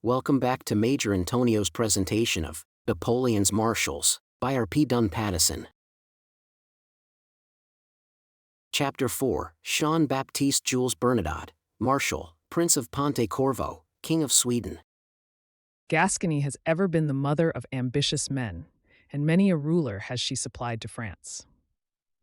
Welcome back to Major Intonio's presentation of Napoleon's Marshals by R.P. Dunn-Pattison. Chapter 4, Jean Baptiste Jules Bernadotte, Marshal, Prince of Ponte Corvo, King of Sweden. Gascony has ever been the mother of ambitious men, and many a ruler has she supplied to France.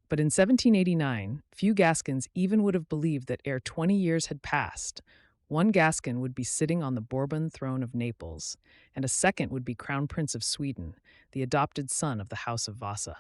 But in 1789, few Gascons even would have believed that ere 20 years had passed, one Gascon would be sitting on the Bourbon throne of Naples, and a second would be Crown Prince of Sweden, the adopted son of the House of VIESSE.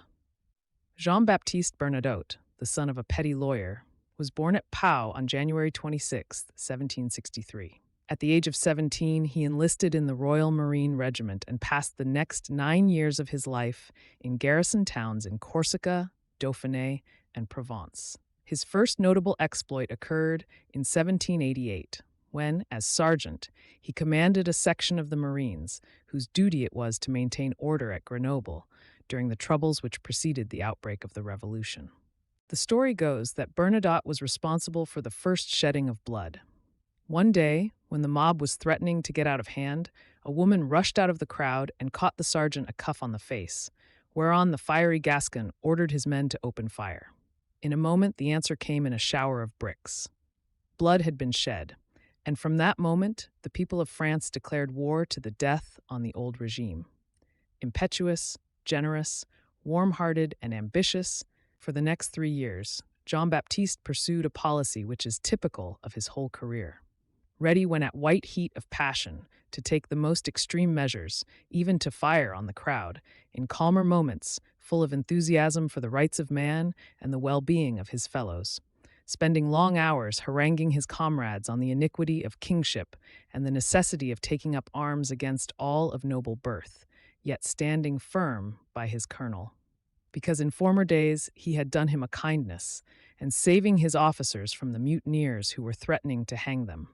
Jean Baptiste Bernadotte, the son of a petty lawyer, was born at Pau on January 26, 1763. At the age of 17, he enlisted in the Royal Marine Regiment and passed the next 9 years of his life in garrison towns in Corsica, Dauphiné, and Provence. His first notable exploit occurred in 1788, when, as sergeant, he commanded a section of the Marines whose duty it was to maintain order at Grenoble during the troubles which preceded the outbreak of the Revolution. The story goes that Bernadotte was responsible for the first shedding of blood. One day, when the mob was threatening to get out of hand, a woman rushed out of the crowd and caught the sergeant a cuff on the face, whereon the fiery Gascon ordered his men to open fire. In a moment, the answer came in a shower of bricks. Blood had been shed, and from that moment, the people of France declared war to the death on the old regime. Impetuous, generous, warm-hearted, and ambitious, for the next 3 years, Jean Baptiste pursued a policy which is typical of his whole career. Ready when at white heat of passion to take the most extreme measures, even to fire on the crowd, in calmer moments, full of enthusiasm for the rights of man and the well-being of his fellows, spending long hours haranguing his comrades on the iniquity of kingship and the necessity of taking up arms against all of noble birth, yet standing firm by his colonel. Because in former days he had done him a kindness, and saving his officers from the mutineers who were threatening to hang them.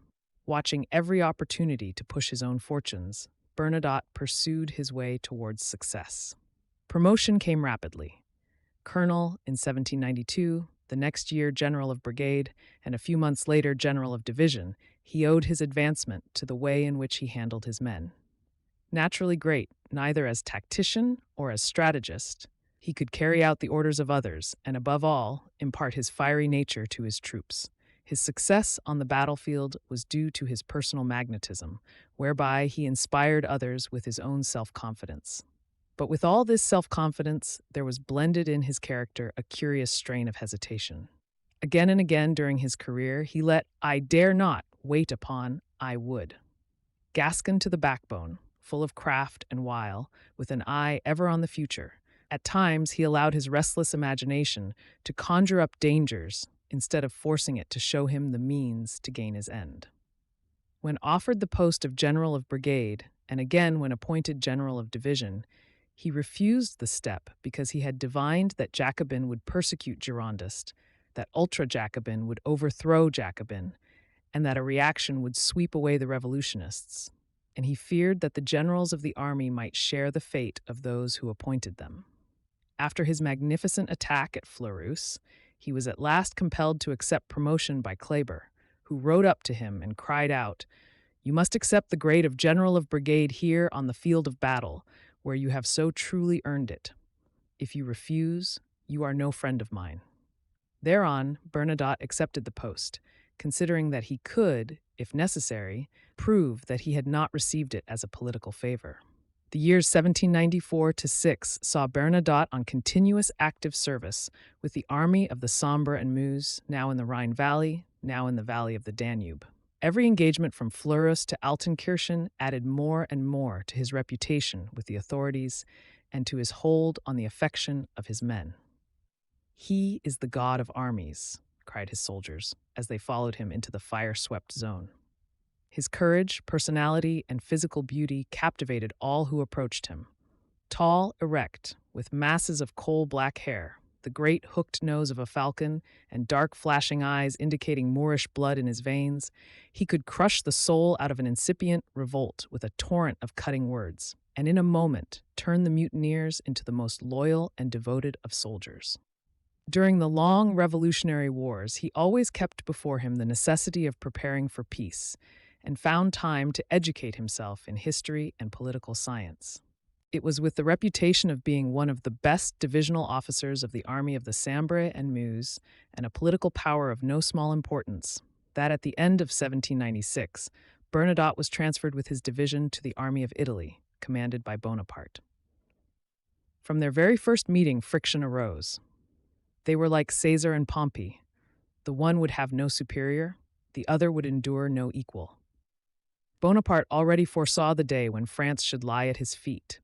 Watching every opportunity to push his own fortunes, Bernadotte pursued his way towards success. Promotion came rapidly. Colonel in 1792, the next year General of Brigade, and a few months later General of Division, he owed his advancement to the way in which he handled his men. Naturally great, neither as tactician or as strategist, he could carry out the orders of others and, above all, impart his fiery nature to his troops. His success on the battlefield was due to his personal magnetism, whereby he inspired others with his own self-confidence. But with all this self-confidence, there was blended in his character a curious strain of hesitation. Again and again during his career, he let "I dare not" wait upon "I would." Gascon to the backbone, full of craft and wile, with an eye ever on the future, at times he allowed his restless imagination to conjure up dangers instead of forcing it to show him the means to gain his end. When offered the post of General of Brigade, and again when appointed General of Division, he refused the step because he had divined that Jacobin would persecute Girondist, that ultra-Jacobin would overthrow Jacobin, and that a reaction would sweep away the revolutionists, and he feared that the generals of the army might share the fate of those who appointed them. After his magnificent attack at Fleurus, he was at last compelled to accept promotion by Kleber, who rode up to him and cried out, "You must accept the grade of General of Brigade here on the field of battle, where you have so truly earned it. If you refuse, you are no friend of mine." Thereon, Bernadotte accepted the post, considering that he could, if necessary, prove that he had not received it as a political favor. The years 1794-6 saw Bernadotte on continuous active service with the army of the Sambre and Meuse, now in the Rhine Valley, now in the valley of the Danube. Every engagement from Fleurus to Altenkirchen added more and more to his reputation with the authorities and to his hold on the affection of his men. "He is the god of armies," cried his soldiers as they followed him into the fire-swept zone. His courage, personality, and physical beauty captivated all who approached him. Tall, erect, with masses of coal-black hair, the great hooked nose of a falcon, and dark flashing eyes indicating Moorish blood in his veins, he could crush the soul out of an incipient revolt with a torrent of cutting words, and in a moment turn the mutineers into the most loyal and devoted of soldiers. During the long revolutionary wars, he always kept before him the necessity of preparing for peace, and found time to educate himself in history and political science. It was with the reputation of being one of the best divisional officers of the army of the Sambre and Meuse and a political power of no small importance that at the end of 1796, Bernadotte was transferred with his division to the Army of Italy, commanded by Bonaparte. From their very first meeting, friction arose. They were like Caesar and Pompey. The one would have no superior, the other would endure no equal. Bonaparte already foresaw the day when France should lie at his feet.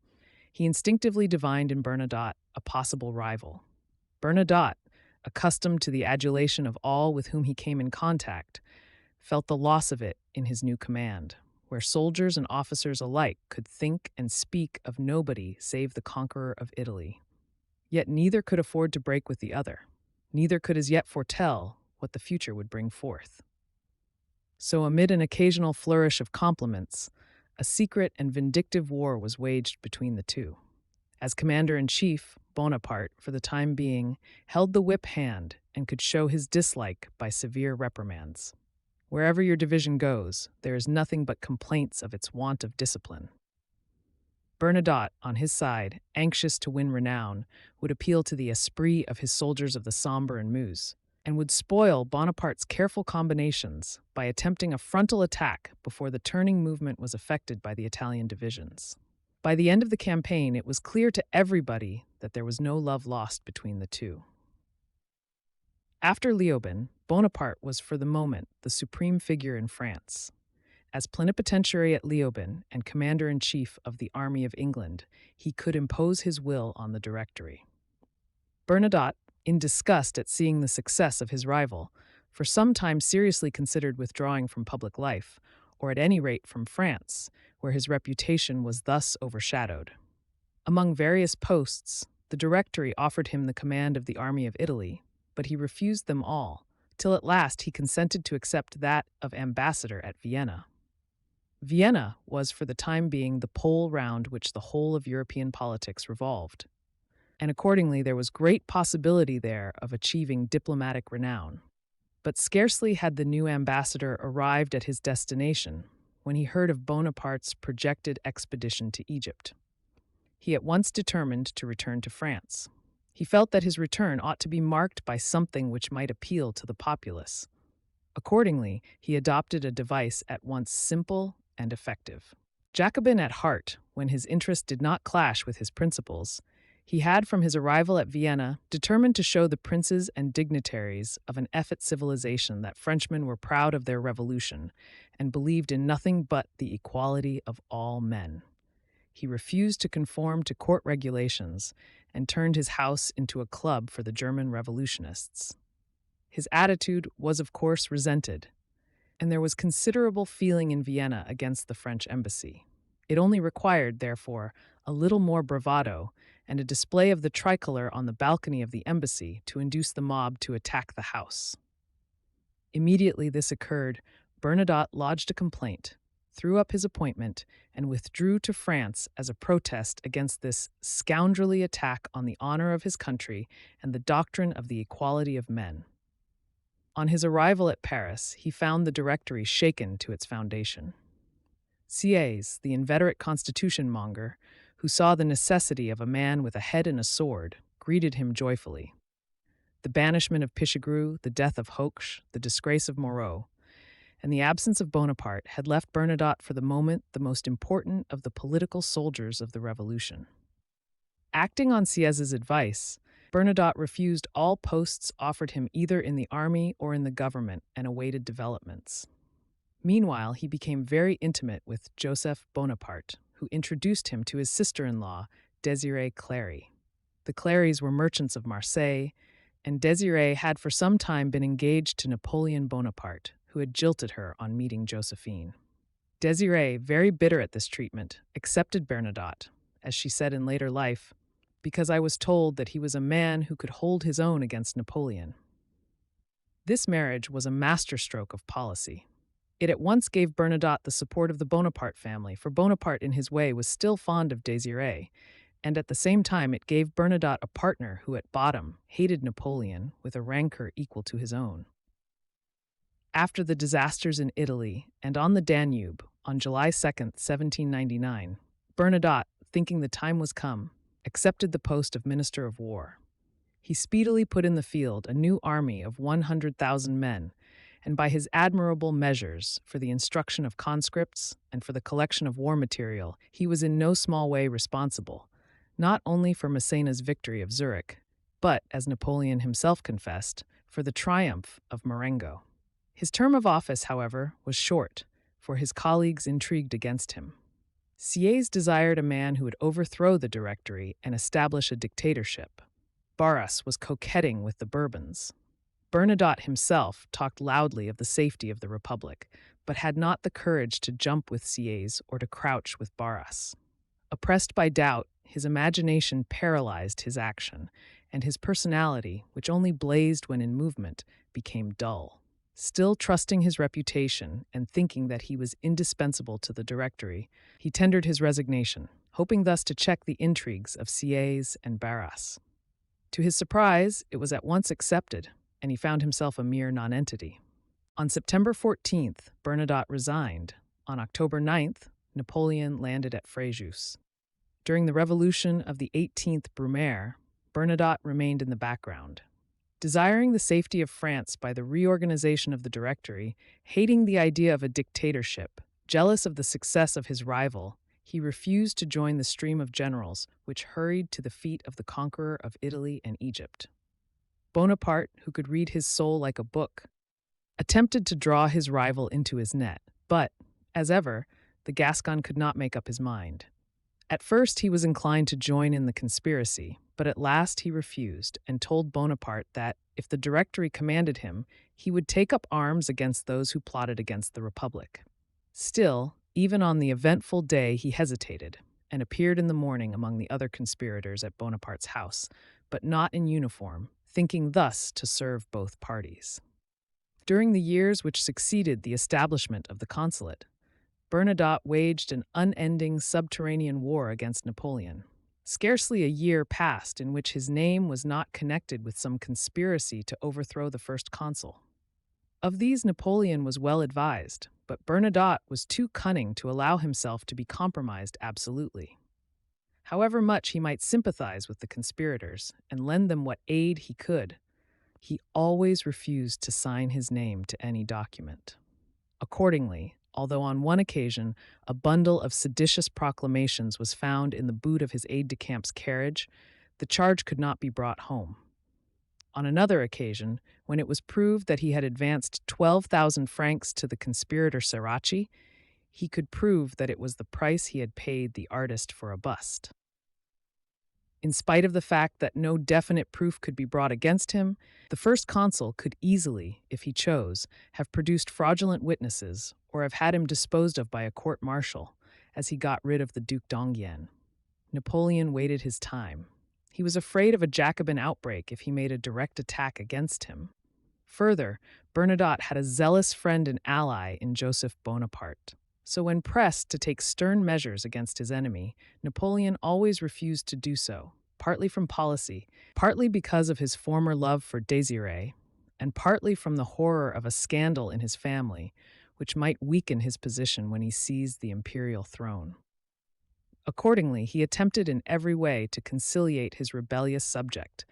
He instinctively divined in Bernadotte a possible rival. Bernadotte, accustomed to the adulation of all with whom he came in contact, felt the loss of it in his new command, where soldiers and officers alike could think and speak of nobody save the conqueror of Italy. Yet neither could afford to break with the other. Neither could as yet foretell what the future would bring forth. So amid an occasional flourish of compliments, a secret and vindictive war was waged between the two. As commander-in-chief, Bonaparte, for the time being, held the whip hand and could show his dislike by severe reprimands. Wherever your division goes, there is nothing but complaints of its want of discipline. Bernadotte, on his side, anxious to win renown, would appeal to the esprit of his soldiers of the Sambre and Meuse, and would spoil Bonaparte's careful combinations by attempting a frontal attack before the turning movement was effected by the Italian divisions. By the end of the campaign, it was clear to everybody that there was no love lost between the two. After Leoben, Bonaparte was for the moment the supreme figure in France. As plenipotentiary at Leoben and commander-in-chief of the Army of England, he could impose his will on the Directory. Bernadotte, in disgust at seeing the success of his rival, for some time seriously considered withdrawing from public life, or at any rate from France, where his reputation was thus overshadowed. Among various posts, the Directory offered him the command of the Army of Italy, but he refused them all, till at last he consented to accept that of ambassador at Vienna. Vienna was for the time being the pole round which the whole of European politics revolved, and accordingly there was great possibility there of achieving diplomatic renown. But scarcely had the new ambassador arrived at his destination when he heard of Bonaparte's projected expedition to Egypt. He at once determined to return to France. He felt that his return ought to be marked by something which might appeal to the populace. Accordingly, he adopted a device at once simple and effective. Jacobin at heart, when his interest did not clash with his principles, he had from his arrival at Vienna determined to show the princes and dignitaries of an effete civilization that Frenchmen were proud of their revolution and believed in nothing but the equality of all men. He refused to conform to court regulations and turned his house into a club for the German revolutionists. His attitude was, of course, resented, and there was considerable feeling in Vienna against the French embassy. It only required, therefore, a little more bravado and a display of the tricolor on the balcony of the embassy to induce the mob to attack the house. Immediately this occurred, Bernadotte lodged a complaint, threw up his appointment, and withdrew to France as a protest against this scoundrelly attack on the honor of his country and the doctrine of the equality of men. On his arrival at Paris, he found the Directory shaken to its foundation. Sieyès, the inveterate constitution-monger, who saw the necessity of a man with a head and a sword, greeted him joyfully. The banishment of Pichegru, the death of Hoche, the disgrace of Moreau, and the absence of Bonaparte had left Bernadotte for the moment the most important of the political soldiers of the Revolution. Acting on Sieyès' advice, Bernadotte refused all posts offered him either in the army or in the government and awaited developments. Meanwhile, he became very intimate with Joseph Bonaparte, who introduced him to his sister-in-law, Désirée Clary. The Clarys were merchants of Marseille, and Désirée had for some time been engaged to Napoleon Bonaparte, who had jilted her on meeting Josephine. Désirée, very bitter at this treatment, accepted Bernadotte, as she said in later life, because I was told that he was a man who could hold his own against Napoleon. This marriage was a masterstroke of policy. It at once gave Bernadotte the support of the Bonaparte family, for Bonaparte in his way was still fond of Désirée, and at the same time it gave Bernadotte a partner who at bottom hated Napoleon with a rancor equal to his own. After the disasters in Italy and on the Danube on July 2nd, 1799, Bernadotte, thinking the time was come, accepted the post of Minister of War. He speedily put in the field a new army of 100,000 men, and by his admirable measures for the instruction of conscripts and for the collection of war material, he was in no small way responsible, not only for MASSÉNA's victory of Zurich, but, as Napoleon himself confessed, for the triumph of Marengo. His term of office, however, was short, for his colleagues intrigued against him. Sieyès desired a man who would overthrow the Directory and establish a dictatorship. Barras was coquetting with the Bourbons. Bernadotte himself talked loudly of the safety of the Republic, but had not the courage to jump with Sieyès or to crouch with Barras. Oppressed by doubt, his imagination paralyzed his action, and his personality, which only blazed when in movement, became dull. Still trusting his reputation and thinking that he was indispensable to the Directory, he tendered his resignation, hoping thus to check the intrigues of Sieyès and Barras. To his surprise, it was at once accepted, and he found himself a mere nonentity. On September 14th, Bernadotte resigned. On October 9th, Napoleon landed at Fréjus. During the revolution of the 18th Brumaire, Bernadotte remained in the background. Desiring the safety of France by the reorganization of the Directory, hating the idea of a dictatorship, jealous of the success of his rival, he refused to join the stream of generals which hurried to the feet of the conqueror of Italy and Egypt. Bonaparte, who could read his soul like a book, attempted to draw his rival into his net, but, as ever, the Gascon could not make up his mind. At first he was inclined to join in the conspiracy, but at last he refused and told Bonaparte that, if the Directory commanded him, he would take up arms against those who plotted against the Republic. Still, even on the eventful day he hesitated, and appeared in the morning among the other conspirators at Bonaparte's house, but not in uniform, thinking thus to serve both parties. During the years which succeeded the establishment of the consulate, Bernadotte waged an unending subterranean war against Napoleon. Scarcely a year passed in which his name was not connected with some conspiracy to overthrow the first consul. Of these Napoleon was well advised, but Bernadotte was too cunning to allow himself to be compromised absolutely. However much he might sympathize with the conspirators and lend them what aid he could, he always refused to sign his name to any document. Accordingly, although on one occasion a bundle of seditious proclamations was found in the boot of his aide-de-camp's carriage, the charge could not be brought home. On another occasion, when it was proved that he had advanced 12,000 francs to the conspirator Ceracchi, he could prove that it was the price he had paid the artist for a bust. In spite of the fact that no definite proof could be brought against him, the first consul could easily, if he chose, have produced fraudulent witnesses or have had him disposed of by a court-martial, as he got rid of the Duc d'Enghien. Napoleon waited his time. He was afraid of a Jacobin outbreak if he made a direct attack against him. Further, Bernadotte had a zealous friend and ally in Joseph Bonaparte. So when pressed to take stern measures against his enemy, Napoleon always refused to do so, partly from policy, partly because of his former love for Désirée, and partly from the horror of a scandal in his family, which might weaken his position when he seized the imperial throne. Accordingly, he attempted in every way to conciliate his rebellious subject,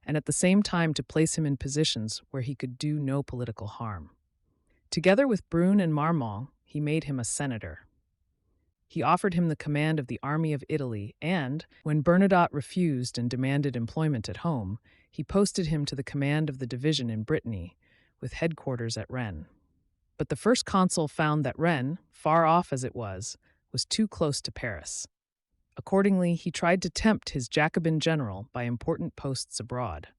and at the same time to place him in positions where he could do no political harm. Together with Brune and Marmont, he made him a senator. He offered him the command of the army of Italy, and, when Bernadotte refused and demanded employment at home, he posted him to the command of the division in Brittany, with headquarters at Rennes. But the first consul found that Rennes, far off as it was too close to Paris. Accordingly, he tried to tempt his Jacobin general by important posts abroad.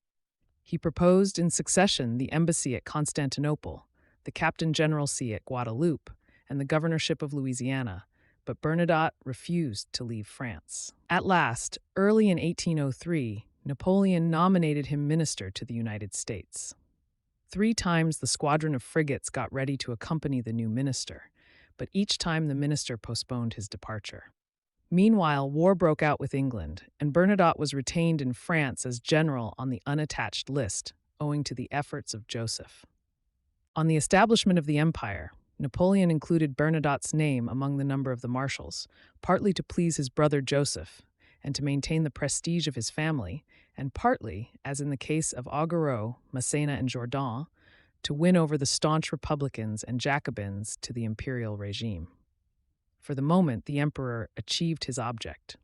He proposed in succession the embassy at Constantinople, the captain generalcy at Guadeloupe, and the governorship of Louisiana, but Bernadotte refused to leave France. At last, early in 1803, Napoleon nominated him minister to the United States. 3 times the squadron of frigates got ready to accompany the new minister, but each time the minister postponed his departure. Meanwhile, war broke out with England, and Bernadotte was retained in France as general on the unattached list, owing to the efforts of Joseph. On the establishment of the empire, Napoleon included Bernadotte's name among the number of the marshals, partly to please his brother Joseph and to maintain the prestige of his family, and partly, as in the case of Auguste, MASSÉNA, and Jourdan, to win over the staunch Republicans and Jacobins to the imperial regime. For the moment, the emperor achieved his object.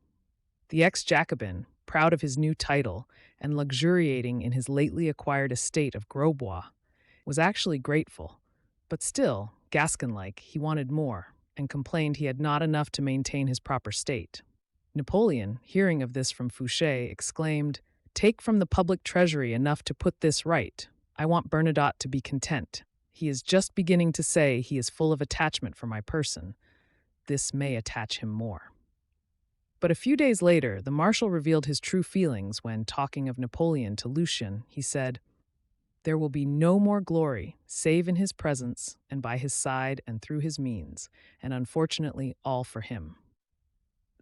The ex-Jacobin, proud of his new title and luxuriating in his lately acquired estate of Grosbois, was actually grateful, but still, Gascon-like, he wanted more and complained he had not enough to maintain his proper state. Napoleon, hearing of this from Fouché, exclaimed, "Take from the public treasury enough to put this right. I want Bernadotte to be content. He is just beginning to say he is full of attachment for my person. This may attach him more." But a few days later, the marshal revealed his true feelings when, talking of Napoleon to Lucien, he said, "There will be no more glory, save in his presence, and by his side and through his means, and unfortunately all for him."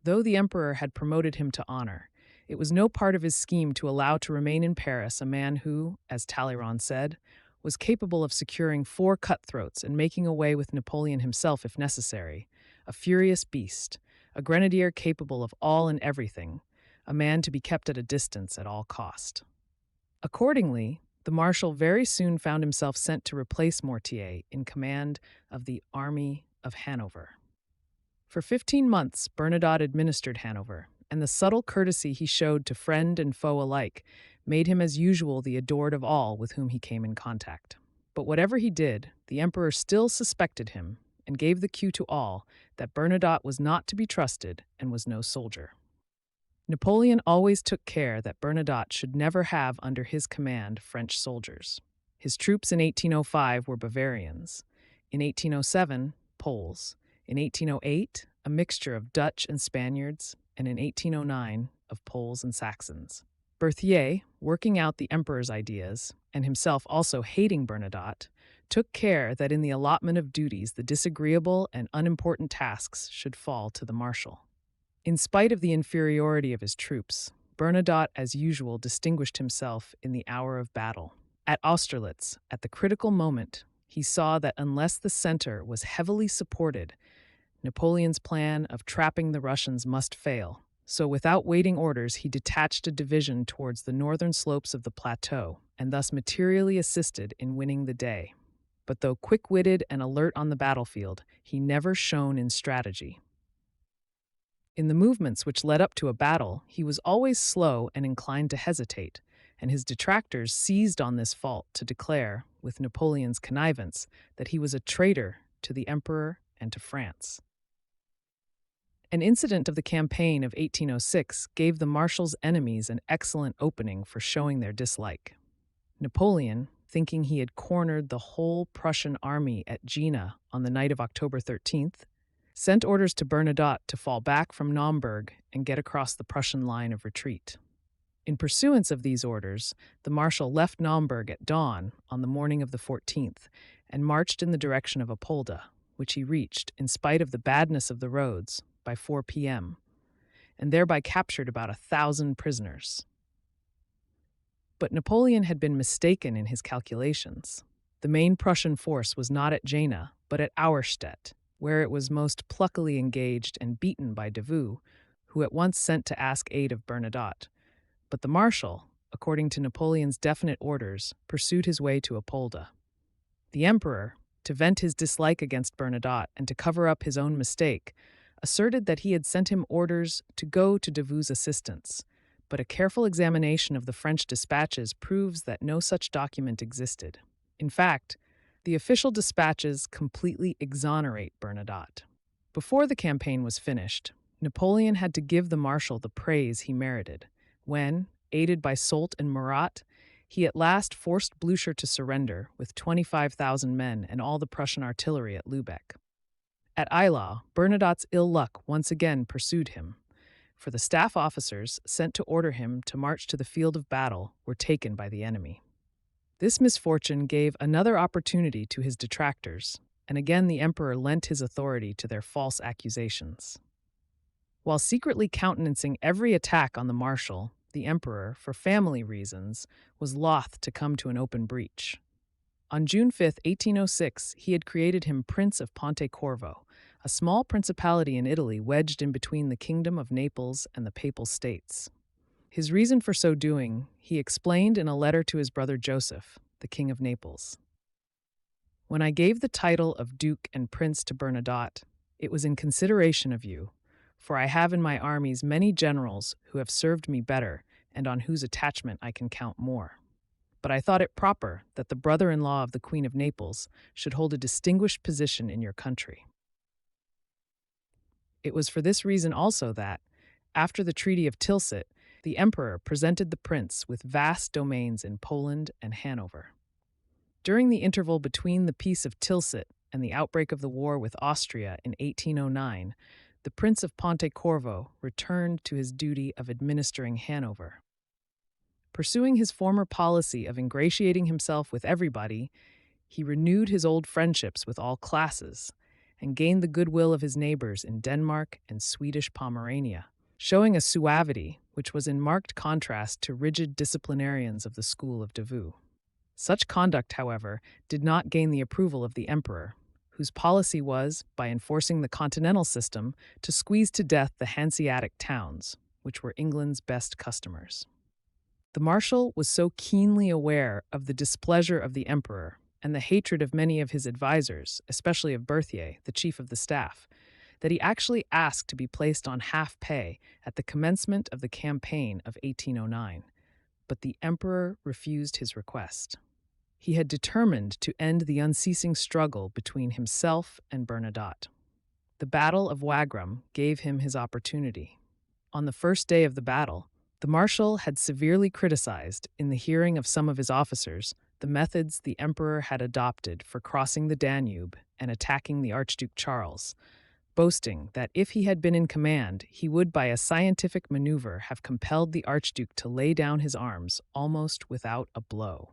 Though the emperor had promoted him to honor, it was no part of his scheme to allow to remain in Paris a man who, as Talleyrand said, was capable of securing 4 cutthroats and making away with Napoleon himself if necessary, a furious beast, a grenadier capable of all and everything, a man to be kept at a distance at all cost. Accordingly, the marshal very soon found himself sent to replace Mortier in command of the Army of Hanover. For 15 months, Bernadotte administered Hanover, and the subtle courtesy he showed to friend and foe alike made him as usual the adored of all with whom he came in contact. But whatever he did, the emperor still suspected him and gave the cue to all that Bernadotte was not to be trusted and was no soldier. Napoleon always took care that Bernadotte should never have under his command French soldiers. His troops in 1805 were Bavarians, in 1807, Poles, in 1808, a mixture of Dutch and Spaniards, and in 1809, of Poles and Saxons. Berthier, working out the emperor's ideas, and himself also hating Bernadotte, took care that in the allotment of duties the disagreeable and unimportant tasks should fall to the marshal. In spite of the inferiority of his troops, Bernadotte, as usual, distinguished himself in the hour of battle. At Austerlitz, at the critical moment, he saw that unless the center was heavily supported, Napoleon's plan of trapping the Russians must fail. So without waiting orders, he detached a division towards the northern slopes of the plateau and thus materially assisted in winning the day. But though quick-witted and alert on the battlefield, he never shone in strategy. In the movements which led up to a battle, he was always slow and inclined to hesitate, and his detractors seized on this fault to declare, with Napoleon's connivance, that he was a traitor to the emperor and to France. An incident of the campaign of 1806 gave the marshal's enemies an excellent opening for showing their dislike. Napoleon, thinking he had cornered the whole Prussian army at Jena on the night of October 13th, sent orders to Bernadotte to fall back from Naumburg and get across the Prussian line of retreat. In pursuance of these orders, the marshal left Naumburg at dawn on the morning of the 14th and marched in the direction of Apolda, which he reached, in spite of the badness of the roads, by 4 p.m., and thereby captured about 1,000 prisoners. But Napoleon had been mistaken in his calculations. The main Prussian force was not at Jena, but at Auerstedt, where it was most pluckily engaged and beaten by Davout, who at once sent to ask aid of Bernadotte. But the marshal, according to Napoleon's definite orders, pursued his way to Apolda. The emperor, to vent his dislike against Bernadotte and to cover up his own mistake, asserted that he had sent him orders to go to Davout's assistance, but a careful examination of the French dispatches proves that no such document existed. In fact, the official dispatches completely exonerate Bernadotte. Before the campaign was finished, Napoleon had to give the marshal the praise he merited, when, aided by SOULT and MURAT, he at last forced Blücher to surrender with 25,000 men and all the Prussian artillery at Lübeck. At Eylau, Bernadotte's ill luck once again pursued him, for the staff officers sent to order him to march to the field of battle were taken by the enemy. This misfortune gave another opportunity to his detractors, and again the emperor lent his authority to their false accusations. While secretly countenancing every attack on the marshal, the emperor, for family reasons, was loath to come to an open breach. On June 5, 1806, he had created him Prince of Pontecorvo, a small principality in Italy wedged in between the Kingdom of Naples and the Papal States. His reason for so doing, he explained in a letter to his brother Joseph, the King of Naples. When I gave the title of Duke and Prince to Bernadotte, it was in consideration of you, for I have in my armies many generals who have served me better and on whose attachment I can count more. But I thought it proper that the brother-in-law of the Queen of Naples should hold a distinguished position in your country. It was for this reason also that, after the Treaty of Tilsit, the Emperor presented the prince with vast domains in Poland and Hanover. During the interval between the Peace of Tilsit and the outbreak of the war with Austria in 1809, the Prince of Pontecorvo returned to his duty of administering Hanover. Pursuing his former policy of ingratiating himself with everybody, he renewed his old friendships with all classes and gained the goodwill of his neighbors in Denmark and Swedish Pomerania, showing a suavity which was in marked contrast to rigid disciplinarians of the school of DAVOUT. Such conduct, however, did not gain the approval of the emperor, whose policy was, by enforcing the continental system, to squeeze to death the Hanseatic towns, which were England's best customers. The marshal was so keenly aware of the displeasure of the emperor and the hatred of many of his advisers, especially of Berthier, the chief of the staff, that he actually asked to be placed on half pay at the commencement of the campaign of 1809, but the emperor refused his request. He had determined to end the unceasing struggle between himself and Bernadotte. The Battle of Wagram gave him his opportunity. On the first day of the battle, the marshal had severely criticized, in the hearing of some of his officers, the methods the emperor had adopted for crossing the Danube and attacking the Archduke Charles, boasting that if he had been in command, he would by a scientific maneuver have compelled the Archduke to lay down his arms almost without a blow.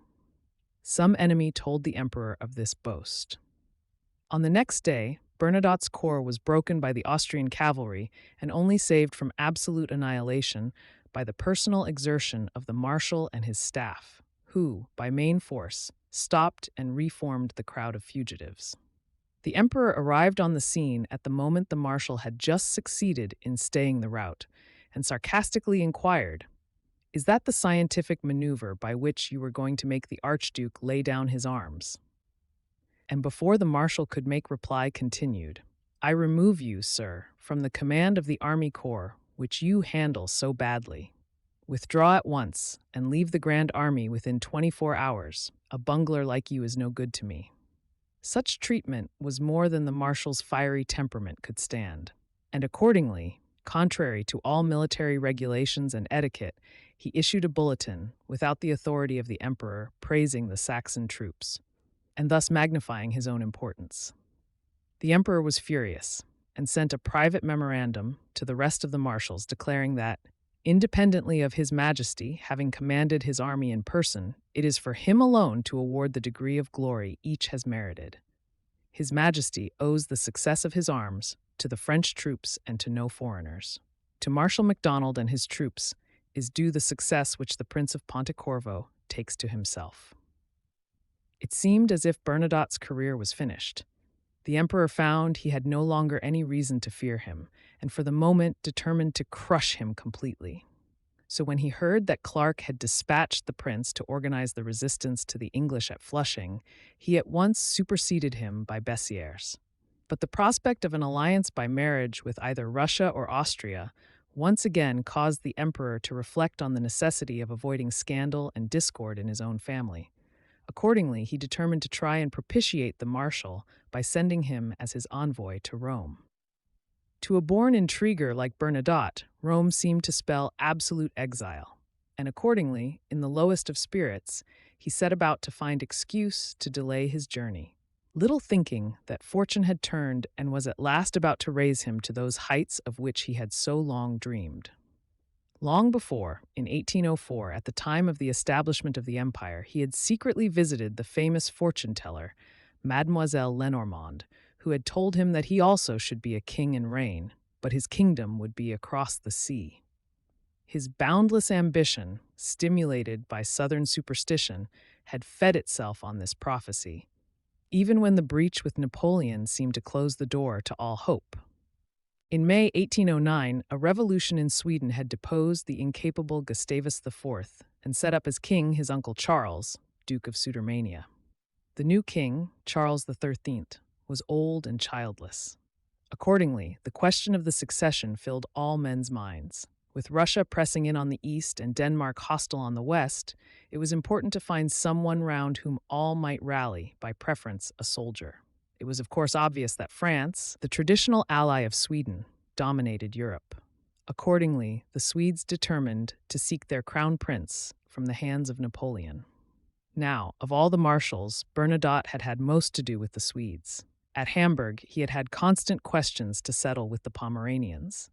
Some enemy told the emperor of this boast. On the next day, Bernadotte's corps was broken by the Austrian cavalry and only saved from absolute annihilation by the personal exertion of the marshal and his staff, who, by main force, stopped and reformed the crowd of fugitives. The emperor arrived on the scene at the moment the marshal had just succeeded in staying the rout, and sarcastically inquired, "Is that the scientific maneuver by which you were going to make the Archduke lay down his arms?" And before the marshal could make reply, continued, "I remove you, sir, from the command of the army corps, which you handle so badly. Withdraw at once, and leave the Grand Army within 24 hours. A bungler like you is no good to me." Such treatment was more than the marshal's fiery temperament could stand, and accordingly, contrary to all military regulations and etiquette, he issued a bulletin, without the authority of the emperor, praising the Saxon troops, and thus magnifying his own importance. The emperor was furious, and sent a private memorandum to the rest of the marshals declaring that, independently of His Majesty having commanded his army in person, it is for him alone to award the degree of glory each has merited. His Majesty owes the success of his arms to the French troops and to no foreigners. To Marshal MacDonald and his troops is due the success which the Prince of Pontecorvo takes to himself. It seemed as if Bernadotte's career was finished. The emperor found he had no longer any reason to fear him, and for the moment determined to crush him completely. So when he heard that Clark had dispatched the prince to organize the resistance to the English at Flushing, he at once superseded him by Bessières. But the prospect of an alliance by marriage with either Russia or Austria once again caused the emperor to reflect on the necessity of avoiding scandal and discord in his own family. Accordingly, he determined to try and propitiate the marshal by sending him as his envoy to Rome. To a born intriguer like Bernadotte, Rome seemed to spell absolute exile, and accordingly, in the lowest of spirits, he set about to find excuse to delay his journey, little thinking that fortune had turned and was at last about to raise him to those heights of which he had so long dreamed. Long before, in 1804, at the time of the establishment of the empire, he had secretly visited the famous fortune-teller, Mademoiselle Lenormand, who had told him that he also should be a king and reign, but his kingdom would be across the sea. His boundless ambition, stimulated by Southern superstition, had fed itself on this prophecy, even when the breach with Napoleon seemed to close the door to all hope. In May 1809, a revolution in Sweden had deposed the incapable Gustavus IV and set up as king his uncle Charles, Duke of Sudermania. The new king, Charles XIII, was old and childless. Accordingly, the question of the succession filled all men's minds. With Russia pressing in on the east and Denmark hostile on the west, it was important to find someone round whom all might rally, by preference a soldier. It was of course obvious that France, the traditional ally of Sweden, dominated Europe. Accordingly, the Swedes determined to seek their crown prince from the hands of Napoleon. Now, of all the marshals, Bernadotte had had most to do with the Swedes. At Hamburg, he had had constant questions to settle with the Pomeranians.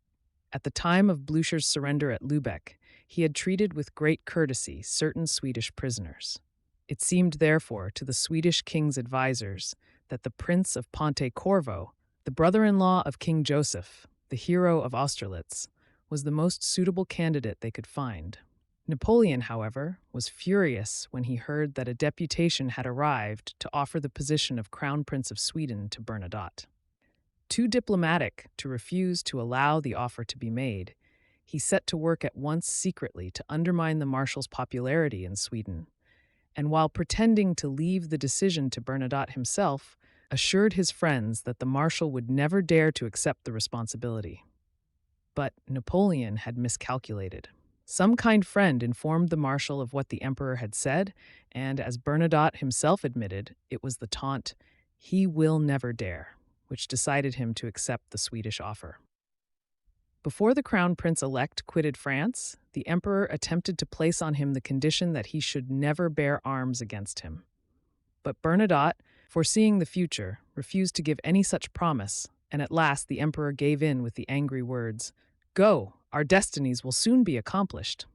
At the time of Blücher's surrender at Lübeck, he had treated with great courtesy certain Swedish prisoners. It seemed, therefore, to the Swedish king's advisers that the Prince of Ponte Corvo, the brother-in-law of King Joseph, the hero of Austerlitz, was the most suitable candidate they could find. Napoleon, however, was furious when he heard that a deputation had arrived to offer the position of Crown Prince of Sweden to Bernadotte. Too diplomatic to refuse to allow the offer to be made, he set to work at once secretly to undermine the marshal's popularity in Sweden, and while pretending to leave the decision to Bernadotte himself, assured his friends that the marshal would never dare to accept the responsibility. But Napoleon had miscalculated. Some kind friend informed the marshal of what the emperor had said, and as Bernadotte himself admitted, it was the taunt, "He will never dare," which decided him to accept the Swedish offer. Before the crown prince-elect quitted France, the emperor attempted to place on him the condition that he should never bear arms against him. But Bernadotte, foreseeing the future, refused to give any such promise, and at last the emperor gave in with the angry words, "Go, our destinies will soon be accomplished."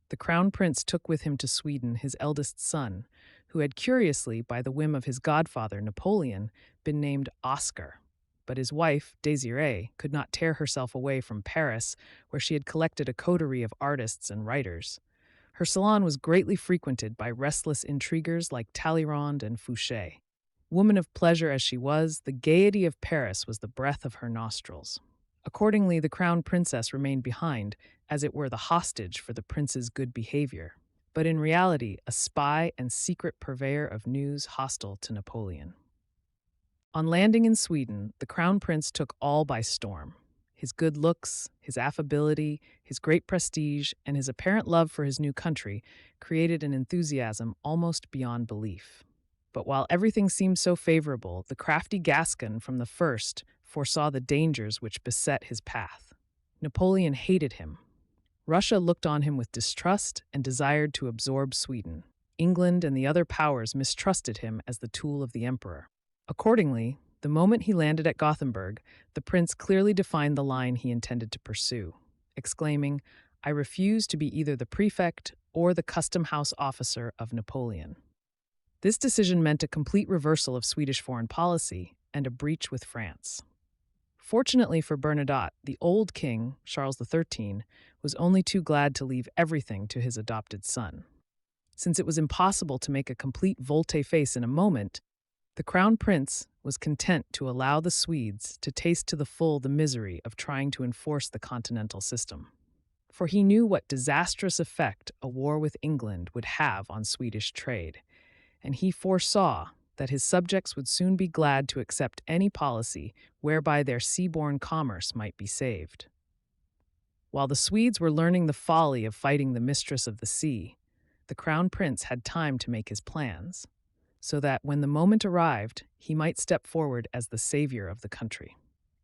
The crown prince took with him to Sweden his eldest son, who had curiously, by the whim of his godfather Napoleon, been named Oscar. But his wife, Désirée, could not tear herself away from Paris, where she had collected a coterie of artists and writers. Her salon was greatly frequented by restless intriguers like Talleyrand and Fouché. Woman of pleasure as she was, the gaiety of Paris was the breath of her nostrils. Accordingly, the crown princess remained behind, as it were the hostage for the prince's good behavior, but in reality a spy and secret purveyor of news hostile to Napoleon. On landing in Sweden, the crown prince took all by storm. His good looks, his affability, his great prestige, and his apparent love for his new country created an enthusiasm almost beyond belief. But while everything seemed so favorable, the crafty Gascon from the first foresaw the dangers which beset his path. Napoleon hated him. Russia looked on him with distrust and desired to absorb Sweden. England and the other powers mistrusted him as the tool of the emperor. Accordingly, the moment he landed at Gothenburg, the prince clearly defined the line he intended to pursue, exclaiming, "I refuse to be either the prefect or the custom house officer of Napoleon." This decision meant a complete reversal of Swedish foreign policy and a breach with France. Fortunately for Bernadotte, the old king, Charles XIII, was only too glad to leave everything to his adopted son. Since it was impossible to make a complete volte-face in a moment, the crown prince was content to allow the Swedes to taste to the full the misery of trying to enforce the continental system. For he knew what disastrous effect a war with England would have on Swedish trade, and he foresaw that his subjects would soon be glad to accept any policy whereby their seaborne commerce might be saved. While the Swedes were learning the folly of fighting the mistress of the sea, the crown prince had time to make his plans, so that when the moment arrived, he might step forward as the savior of the country.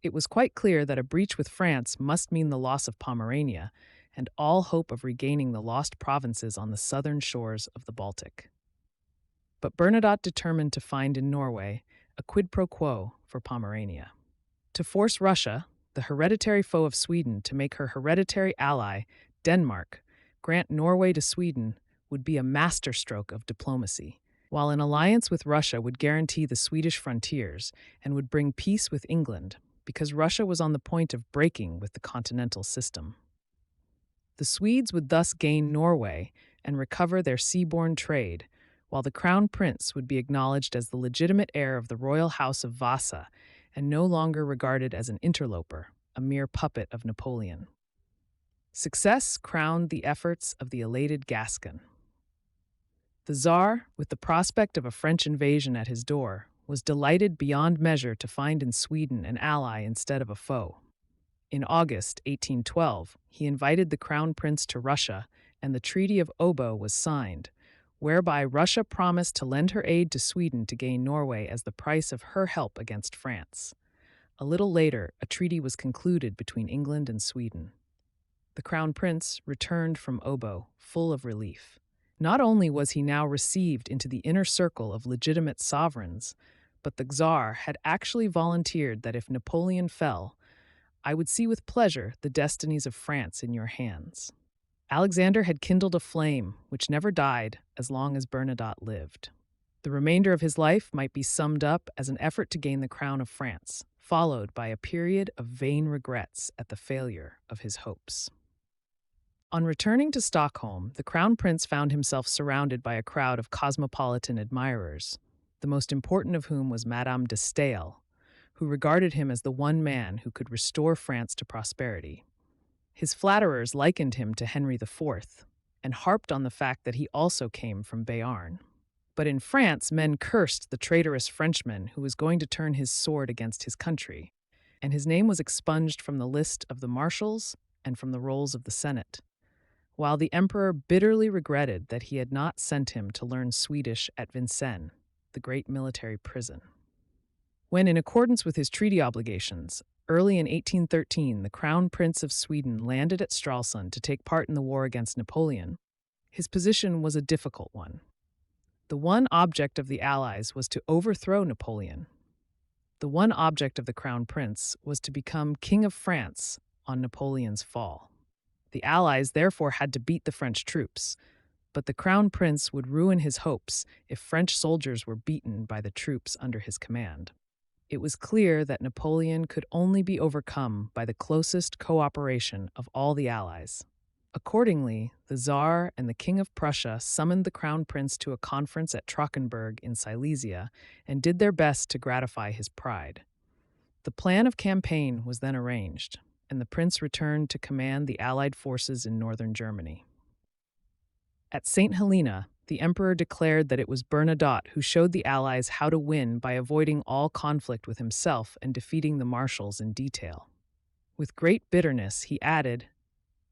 It was quite clear that a breach with France must mean the loss of Pomerania and all hope of regaining the lost provinces on the southern shores of the Baltic. But Bernadotte determined to find in Norway a quid pro quo for Pomerania. To force Russia, the hereditary foe of Sweden, to make her hereditary ally, Denmark, grant Norway to Sweden would be a masterstroke of diplomacy, while an alliance with Russia would guarantee the Swedish frontiers and would bring peace with England, because Russia was on the point of breaking with the continental system. The Swedes would thus gain Norway and recover their seaborne trade, while the crown prince would be acknowledged as the legitimate heir of the royal house of VIESSE and no longer regarded as an interloper, a mere puppet of Napoleon. Success crowned the efforts of the elated Gascon. The Tsar, with the prospect of a French invasion at his door, was delighted beyond measure to find in Sweden an ally instead of a foe. In August 1812, he invited the crown prince to Russia, and the Treaty of Obo was signed, whereby Russia promised to lend her aid to Sweden to gain Norway as the price of her help against France. A little later, a treaty was concluded between England and Sweden. The crown prince returned from Obo, full of relief. Not only was he now received into the inner circle of legitimate sovereigns, but the Tsar had actually volunteered that if Napoleon fell, "I would see with pleasure the destinies of France in your hands." Alexander had kindled a flame which never died as long as Bernadotte lived. The remainder of his life might be summed up as an effort to gain the crown of France, followed by a period of vain regrets at the failure of his hopes. On returning to Stockholm, the crown prince found himself surrounded by a crowd of cosmopolitan admirers, the most important of whom was Madame de Staël, who regarded him as the one man who could restore France to prosperity. His flatterers likened him to Henry IV and harped on the fact that he also came from Béarn. But in France, men cursed the traitorous Frenchman who was going to turn his sword against his country, and his name was expunged from the list of the marshals and from the rolls of the Senate, while the emperor bitterly regretted that he had not sent him to learn Swedish at Vincennes, the great military prison. When, in accordance with his treaty obligations, early in 1813 the Crown Prince of Sweden landed at Stralsund to take part in the war against Napoleon, his position was a difficult one. The one object of the Allies was to overthrow Napoleon. The one object of the Crown Prince was to become King of France on Napoleon's fall. The Allies therefore had to beat the French troops, but the Crown Prince would ruin his hopes if French soldiers were beaten by the troops under his command. It was clear that Napoleon could only be overcome by the closest cooperation of all the Allies. Accordingly, the Tsar and the King of Prussia summoned the Crown Prince to a conference at Trochenberg in Silesia and did their best to gratify his pride. The plan of campaign was then arranged, and the prince returned to command the Allied forces in northern Germany. At St. Helena, the emperor declared that it was Bernadotte who showed the Allies how to win by avoiding all conflict with himself and defeating the marshals in detail. With great bitterness, he added,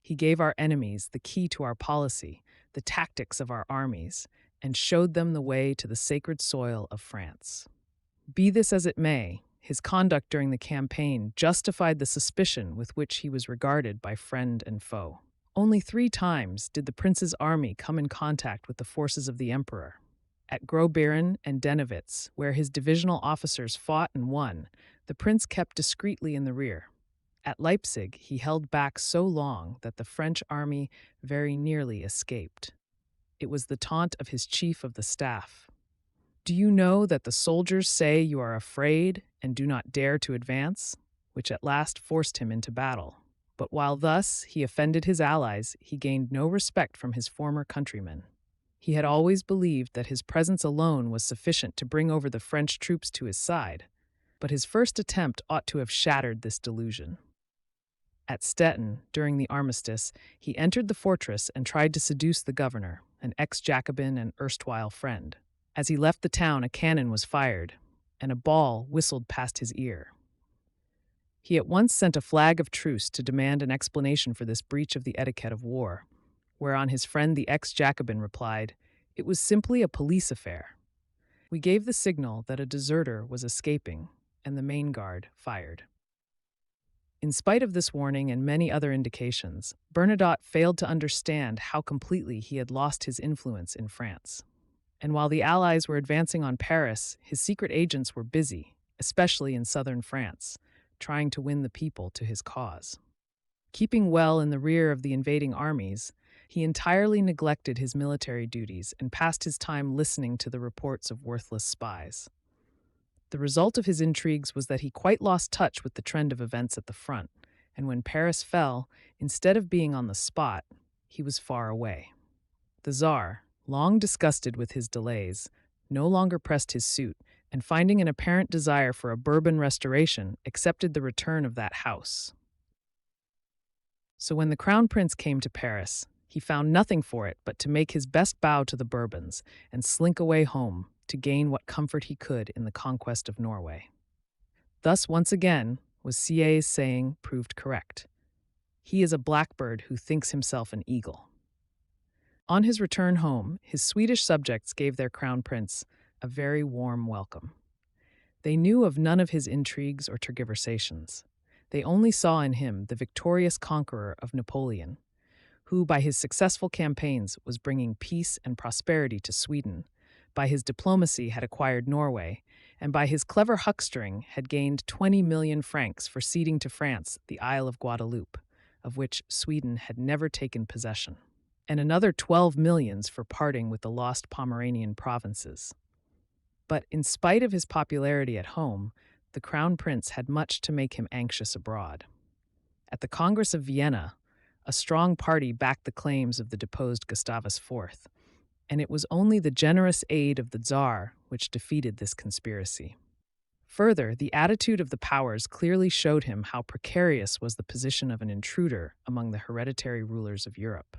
"He gave our enemies the key to our policy, the tactics of our armies, and showed them the way to the sacred soil of France." Be this as it may, his conduct during the campaign justified the suspicion with which he was regarded by friend and foe. Only 3 times did the prince's army come in contact with the forces of the emperor. At Groberen and Dennewitz, where his divisional officers fought and won, the prince kept discreetly in the rear. At Leipzig, he held back so long that the French army very nearly escaped. It was the taunt of his chief of the staff. "Do you know that the soldiers say you are afraid and do not dare to advance?" which at last forced him into battle. But while thus he offended his allies, he gained no respect from his former countrymen. He had always believed that his presence alone was sufficient to bring over the French troops to his side, but his first attempt ought to have shattered this delusion. At Stettin, during the armistice, he entered the fortress and tried to seduce the governor, an ex-Jacobin and erstwhile friend. As he left the town, a cannon was fired, and a ball whistled past his ear. He at once sent a flag of truce to demand an explanation for this breach of the etiquette of war, whereon his friend the ex-Jacobin replied, "It was simply a police affair. We gave the signal that a deserter was escaping, and the main guard fired." In spite of this warning and many other indications, Bernadotte failed to understand how completely he had lost his influence in France. And while the Allies were advancing on Paris, his secret agents were busy, especially in southern France, trying to win the people to his cause. Keeping well in the rear of the invading armies, he entirely neglected his military duties and passed his time listening to the reports of worthless spies. The result of his intrigues was that he quite lost touch with the trend of events at the front, and when Paris fell, instead of being on the spot, he was far away. The Tsar, long disgusted with his delays, no longer pressed his suit, and finding an apparent desire for a Bourbon restoration, accepted the return of that house. So when the Crown Prince came to Paris, he found nothing for it but to make his best bow to the Bourbons and slink away home to gain what comfort he could in the conquest of Norway. Thus, once again, was Sieyès' saying proved correct. He is a blackbird who thinks himself an eagle. On his return home, his Swedish subjects gave their Crown Prince a very warm welcome. They knew of none of his intrigues or tergiversations. They only saw in him the victorious conqueror of Napoleon, who, by his successful campaigns, was bringing peace and prosperity to Sweden, by his diplomacy had acquired Norway, and by his clever huckstering had gained 20 million francs for ceding to France the Isle of Guadeloupe, of which Sweden had never taken possession, and another 12 millions for parting with the lost Pomeranian provinces. But in spite of his popularity at home, the Crown Prince had much to make him anxious abroad. At the Congress of Vienna, a strong party backed the claims of the deposed Gustavus IV, and it was only the generous aid of the Tsar which defeated this conspiracy. Further, the attitude of the powers clearly showed him how precarious was the position of an intruder among the hereditary rulers of Europe.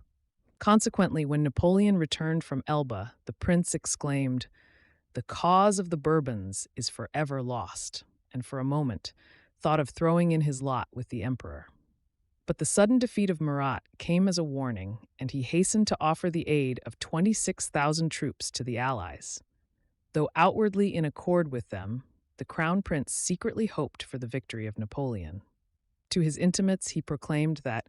Consequently, when Napoleon returned from Elba, the prince exclaimed, "The cause of the Bourbons is forever lost," and for a moment thought of throwing in his lot with the emperor. But the sudden defeat of Murat came as a warning, and he hastened to offer the aid of 26,000 troops to the Allies. Though outwardly in accord with them, the Crown Prince secretly hoped for the victory of Napoleon. To his intimates he proclaimed that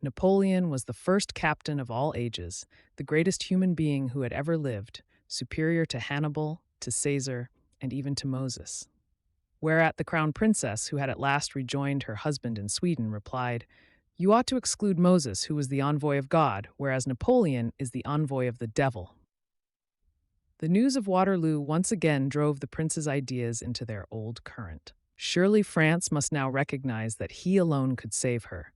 Napoleon was the first captain of all ages, the greatest human being who had ever lived, superior to Hannibal, to Caesar, and even to Moses. Whereat the Crown Princess, who had at last rejoined her husband in Sweden, replied, "You ought to exclude Moses, who was the envoy of God, whereas Napoleon is the envoy of the devil." The news of Waterloo once again drove the prince's ideas into their old current. Surely France must now recognize that he alone could save her,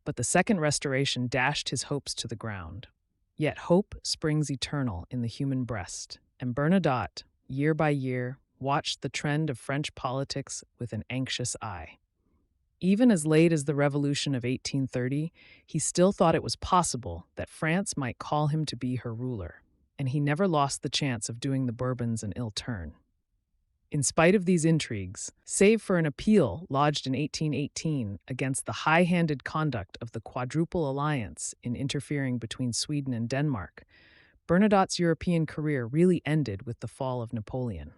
but the Second Restoration dashed his hopes to the ground. Yet hope springs eternal in the human breast, and Bernadotte, year by year, watched the trend of French politics with an anxious eye. Even as late as the Revolution of 1830, he still thought it was possible that France might call him to be her ruler, and he never lost the chance of doing the Bourbons an ill turn. In spite of these intrigues, save for an appeal lodged in 1818 against the high-handed conduct of the Quadruple Alliance in interfering between Sweden and Denmark, Bernadotte's European career really ended with the fall of Napoleon.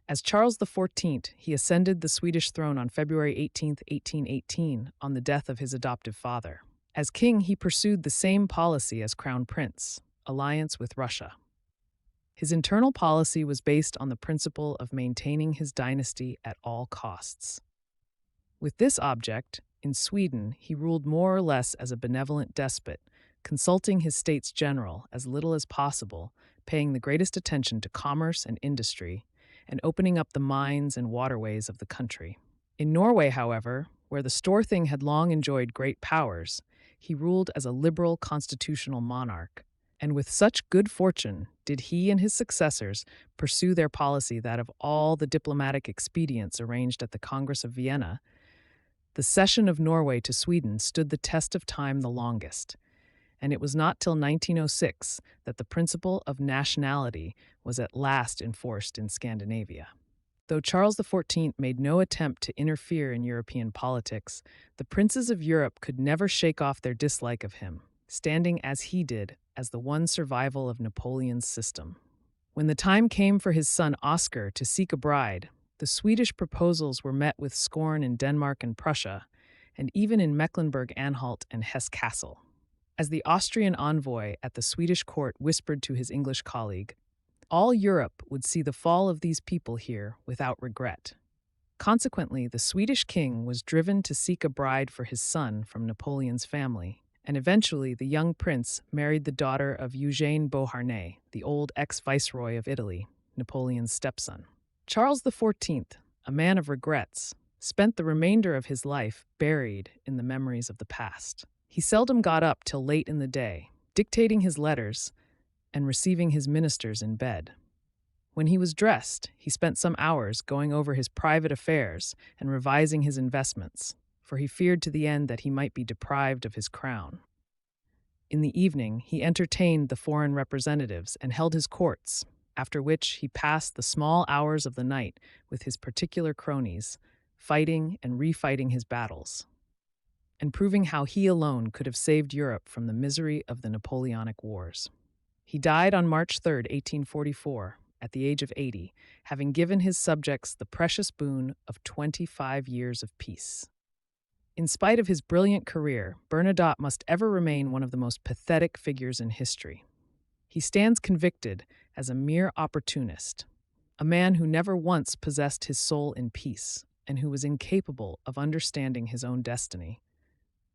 As Charles XIV, he ascended the Swedish throne on February 18, 1818, on the death of his adoptive father. As king, he pursued the same policy as Crown Prince, alliance with Russia. His internal policy was based on the principle of maintaining his dynasty at all costs. With this object, in Sweden, he ruled more or less as a benevolent despot, consulting his states general as little as possible, paying the greatest attention to commerce and industry, and opening up the mines and waterways of the country. In Norway, however, where the Storthing had long enjoyed great powers, he ruled as a liberal constitutional monarch, and with such good fortune did he and his successors pursue their policy that of all the diplomatic expedients arranged at the Congress of Vienna, the cession of Norway to Sweden stood the test of time the longest, and it was not till 1906 that the principle of nationality was at last enforced in Scandinavia. Though Charles XIV made no attempt to interfere in European politics, the princes of Europe could never shake off their dislike of him, standing as he did as the one survival of Napoleon's system. When the time came for his son Oscar to seek a bride, the Swedish proposals were met with scorn in Denmark and Prussia, and even in Mecklenburg-Anhalt and Hesse-Kassel. As the Austrian envoy at the Swedish court whispered to his English colleague, all Europe would see the fall of these people here without regret. Consequently, the Swedish king was driven to seek a bride for his son from Napoleon's family, and eventually the young prince married the daughter of Eugène Beauharnais, the old ex-viceroy of Italy, Napoleon's stepson. Charles XIV, a man of regrets, spent the remainder of his life buried in the memories of the past. He seldom got up till late in the day, dictating his letters, and receiving his ministers in bed. When he was dressed, he spent some hours going over his private affairs and revising his investments, for he feared to the end that he might be deprived of his crown. In the evening, he entertained the foreign representatives and held his courts, after which he passed the small hours of the night with his particular cronies, fighting and refighting his battles, and proving how he alone could have saved Europe from the misery of the Napoleonic Wars. He died on March 3, 1844, at the age of 80, having given his subjects the precious boon of 25 years of peace. In spite of his brilliant career, Bernadotte must ever remain one of the most pathetic figures in history. He stands convicted as a mere opportunist, a man who never once possessed his soul in peace, and who was incapable of understanding his own destiny.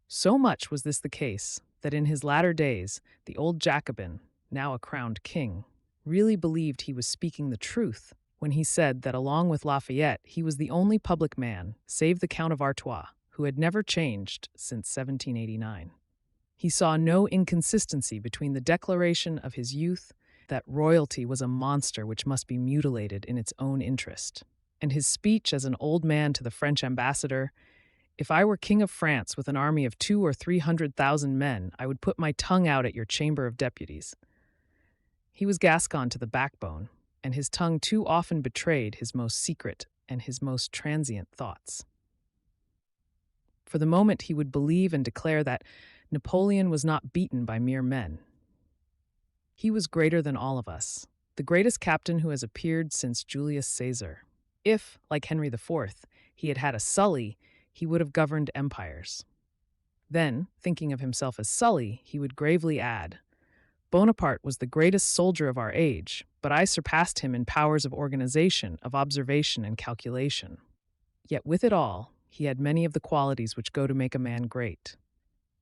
So much was this the case that in his latter days, the old Jacobin, now a crowned king, really believed he was speaking the truth when he said that along with Lafayette, he was the only public man, save the Count of Artois, who had never changed since 1789. He saw no inconsistency between the declaration of his youth that royalty was a monster which must be mutilated in its own interest, and his speech as an old man to the French ambassador, "If I were king of France with an army of 200,000 or 300,000 men, I would put my tongue out at your Chamber of Deputies." He was Gascon to the backbone, and his tongue too often betrayed his most secret and his most transient thoughts. For the moment, he would believe and declare that Napoleon was not beaten by mere men. He was greater than all of us, the greatest captain who has appeared since Julius Caesar. If, like Henry IV, he had had a Sully, he would have governed empires. Then, thinking of himself as Sully, he would gravely add, "Bonaparte was the greatest soldier of our age, but I surpassed him in powers of organization, of observation, and calculation." Yet with it all, he had many of the qualities which go to make a man great.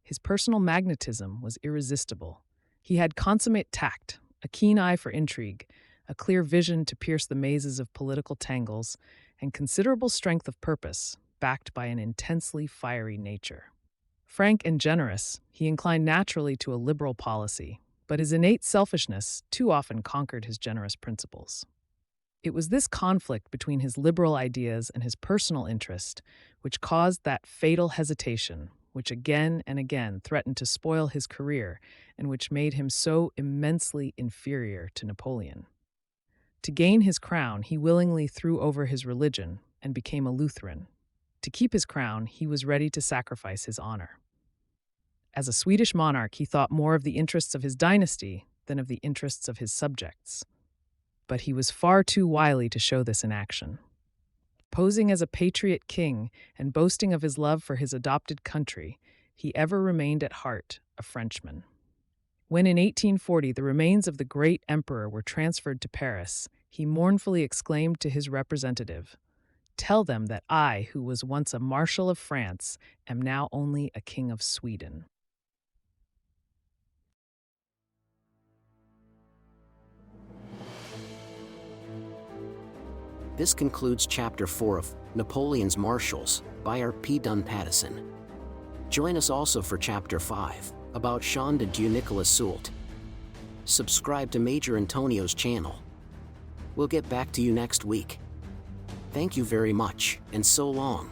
His personal magnetism was irresistible. He had consummate tact, a keen eye for intrigue, a clear vision to pierce the mazes of political tangles, and considerable strength of purpose, backed by an intensely fiery nature. Frank and generous, he inclined naturally to a liberal policy, but his innate selfishness too often conquered his generous principles. It was this conflict between his liberal ideas and his personal interest which caused that fatal hesitation, which again and again threatened to spoil his career and which made him so immensely inferior to Napoleon. To gain his crown, he willingly threw over his religion and became a Lutheran. To keep his crown, he was ready to sacrifice his honor. As a Swedish monarch, he thought more of the interests of his dynasty than of the interests of his subjects. But he was far too wily to show this in action. Posing as a patriot king and boasting of his love for his adopted country, he ever remained at heart a Frenchman. When in 1840 the remains of the great emperor were transferred to Paris, he mournfully exclaimed to his representative, "Tell them that I, who was once a Marshal of France, am now only a King of Sweden." This concludes Chapter 4 of Napoleon's Marshals by R.P. Dunn-Pattison. Join us also for Chapter 5 about Jean de Dieu Nicolas SOULT. Subscribe to Major Intonio's channel. We'll get back to you next week. Thank you very much, and so long.